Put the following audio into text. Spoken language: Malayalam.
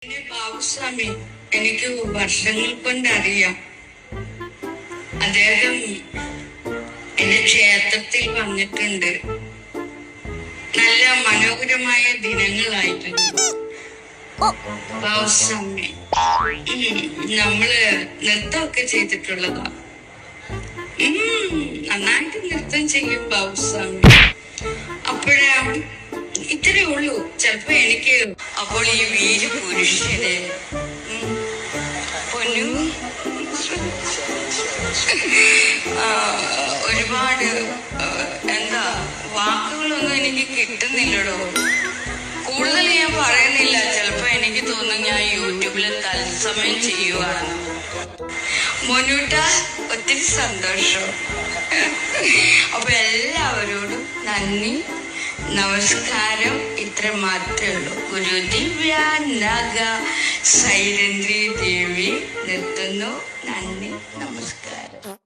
പിന്നെ ബാബുസ്വാമി എനിക്ക് വർഷങ്ങൾ കൊണ്ടറിയാം. അദ്ദേഹം എന്റെ ക്ഷേത്രത്തിൽ വന്നിട്ടുണ്ട്. നല്ല മനോഹരമായ ദിനങ്ങളായിട്ടുണ്ട് ബാബുസ്വാമി. നമ്മള് നൃത്തമൊക്കെ ചെയ്തിട്ടുള്ളതാ. നന്നായിട്ട് നൃത്തം ചെയ്യും ബാബുസ്വാമി. അപ്പോഴാ ഇത്രേ ഉള്ളൂ. ചിലപ്പോ എനിക്ക് അപ്പോൾ ഈ വീരപുരുഷന് പൊന്നു ഒരുപാട് എന്താ വാക്കുകളൊന്നും എനിക്ക് കിട്ടുന്നില്ലടോ. കൂടുതൽ ഞാൻ പറയുന്നില്ല. ചിലപ്പോ എനിക്ക് തോന്നുന്നു ഞാൻ യൂട്യൂബിൽ തത്സമയം ചെയ്യുവാണ്. മോനൂട്ട, ഒത്തിരി സന്തോഷം. അപ്പൊ എല്ലാവരോടും നന്ദി, നമസ്കാരം. ഇത്ര മാത്രമേ ഉള്ളൂ. ഗുരുദിവ്യ നഗ സൈരന്ദ്രി ദേവി നിർത്തുന്നു. നന്ദി, നമസ്കാരം.